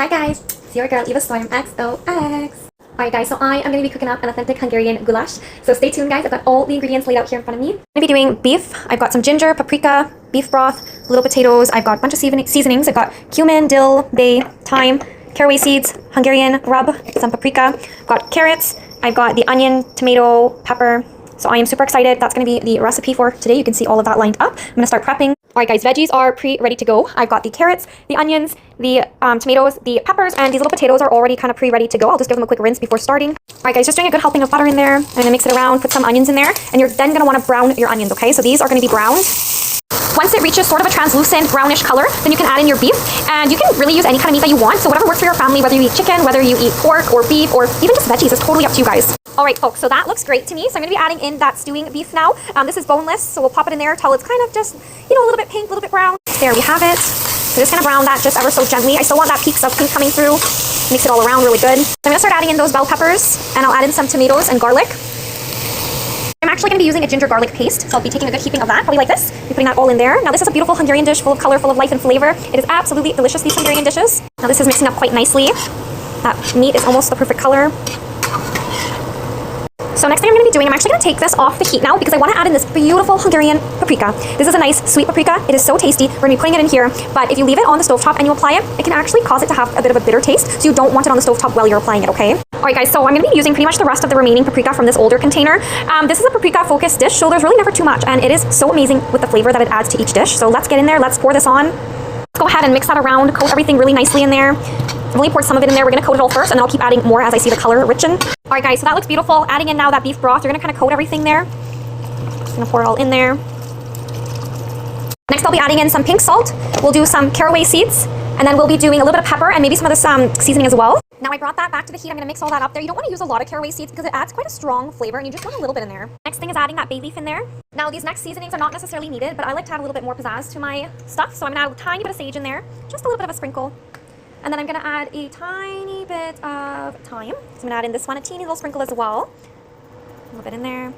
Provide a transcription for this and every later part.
Hi guys, it's your girl Eva Storm XOX. Alright guys, so I am going to be cooking up an authentic Hungarian goulash. So stay tuned guys, I've got all the ingredients laid out here in front of me. I'm going to be doing beef. I've got some ginger, paprika, beef broth, little potatoes. I've got a bunch of seasonings. I've got cumin, dill, bay, thyme, caraway seeds, Hungarian rub, some paprika. I've got carrots. I've got the onion, tomato, pepper. So I am super excited. That's going to be the recipe for today. You can see all of that lined up. I'm going to start prepping. Alright guys, veggies are pre-ready to go. I've got the carrots, the onions, the tomatoes, the peppers, and these little potatoes are already kind of pre-ready to go. I'll just give them a quick rinse before starting. Alright guys, just doing a good helping of butter in there. I'm going to mix it around, put some onions in there, and you're then going to want to brown your onions, okay? So these are going to be browned. Once it reaches sort of a translucent brownish color, then you can add in your beef, and you can really use any kind of meat that you want. So whatever works for your family, whether you eat chicken, whether you eat pork or beef, or even just veggies, it's totally up to you guys. All right, folks, so that looks great to me. So I'm going to be adding in that stewing beef now. This is boneless, so we'll pop it in there till it's kind of just, you know, a little bit pink, a little bit brown. There we have it. So just going to brown that just ever so gently. I still want that peaks of pink coming through. Mix it all around really good. So I'm going to start adding in those bell peppers, and I'll add in some tomatoes and garlic. I'm actually going to be using a ginger garlic paste, so I'll be taking a good heaping of that, probably like this. Be putting that all in there. Now this is a beautiful Hungarian dish full of color, full of life and flavor. It is absolutely delicious, these Hungarian dishes. Now this is mixing up quite nicely. That meat is almost the perfect color. So next thing I'm going to be doing, I'm actually going to take this off the heat now because I want to add in this beautiful Hungarian paprika. This is a nice sweet paprika. It is so tasty. We're going to be putting it in here, but if you leave it on the stovetop and you apply it, it can actually cause it to have a bit of a bitter taste, so you don't want it on the stovetop while you're applying it, okay? Alright guys, so I'm going to be using pretty much the rest of the remaining paprika from this older container. This is a paprika focused dish, so there's really never too much, and it is so amazing with the flavor that it adds to each dish. So let's get in there, let's pour this on. Let's go ahead and mix that around, coat everything really nicely in there. I've only poured some of it in there. We're going to coat it all first, and then I'll keep adding more as I see the color richen. Alright guys, so that looks beautiful. Adding in now that beef broth, you're going to kind of coat everything there. Just going to pour it all in there. Next I'll be adding in some pink salt. We'll do some caraway seeds, and then we'll be doing a little bit of pepper and maybe some of this seasoning as well. Now I brought that back to the heat. I'm going to mix all that up there. You don't want to use a lot of caraway seeds because it adds quite a strong flavor, and you just want a little bit in there. Next thing is adding that bay leaf in there. Now these next seasonings are not necessarily needed, but I like to add a little bit more pizzazz to my stuff, so I'm going to add a tiny bit of sage in there, just a little bit of a sprinkle. And then I'm going to add a tiny bit of thyme. So I'm going to add in this one, a teeny little sprinkle as well. A little bit in there.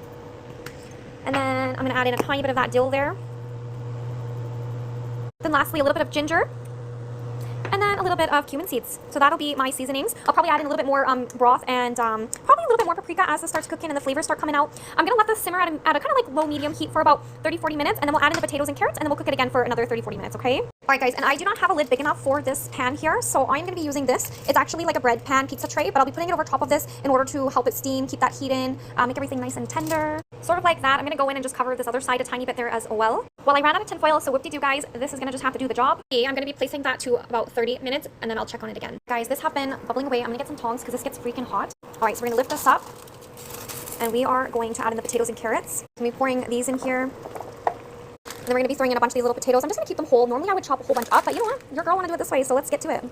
And then I'm going to add in a tiny bit of that dill there. Then lastly, a little bit of ginger. And then a little bit of cumin seeds. So that'll be my seasonings. I'll probably add in a little bit more broth and probably a little bit more paprika as this starts cooking and the flavors start coming out. I'm going to let this simmer at a kind of like low-medium heat for about 30-40 minutes, and then we'll add in the potatoes and carrots, and then we'll cook it again for another 30-40 minutes, okay? Alright guys, and I do not have a lid big enough for this pan here, so I'm going to be using this. It's actually like a bread pan pizza tray, but I'll be putting it over top of this in order to help it steam, keep that heat in, make everything nice and tender. Sort of like that. I'm going to go in and just cover this other side a tiny bit there as well. Well, I ran out of tin foil, so whoop-de-doo guys, this is going to just have to do the job. Okay, I'm going to be placing that to about 30 minutes, and then I'll check on it again. Guys, this have been bubbling away. I'm going to get some tongs because this gets freaking hot. Alright, so we're going to lift this up, and we are going to add in the potatoes and carrots. I'm going to be pouring these in here. And then we're going to be throwing in a bunch of these little potatoes. I'm just going to keep them whole. Normally I would chop a whole bunch up, but you know what? Your girl want to do it this way, so let's get to it.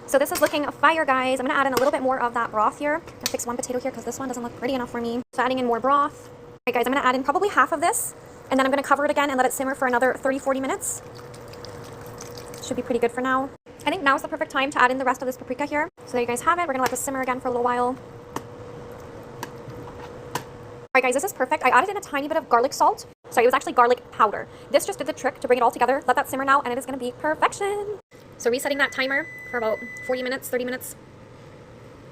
So this is looking fire, guys. I'm going to add in a little bit more of that broth here. I'm going to fix one potato here because this one doesn't look pretty enough for me. So adding in more broth. Alright guys, I'm going to add in probably half of this, and then I'm going to cover it again and let it simmer for another 30-40 minutes. Should be pretty good for now. I think now is the perfect time to add in the rest of this paprika here. So there you guys have it. We're going to let this simmer again for a little while. Alright guys, this is perfect. I added in a tiny bit of garlic salt. Sorry, it was actually garlic powder. This just did the trick to bring it all together. Let that simmer now, and it is going to be perfection. So resetting that timer for about 40 minutes, 30 minutes.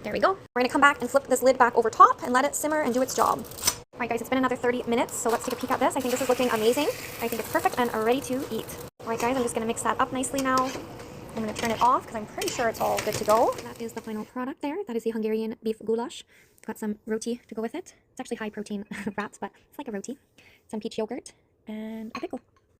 There we go. We're going to come back and flip this lid back over top and let it simmer and do its job. Alright guys, it's been another 30 minutes, so let's take a peek at this. I think this is looking amazing. I think it's perfect and ready to eat. Alright guys, I'm just going to mix that up nicely now. I'm going to turn it off because I'm pretty sure it's all good to go. That is the final product there. That is the Hungarian beef goulash. Got some roti to go with it. It's actually high protein wraps, but it's like a roti. Some peach yogurt and a pickle.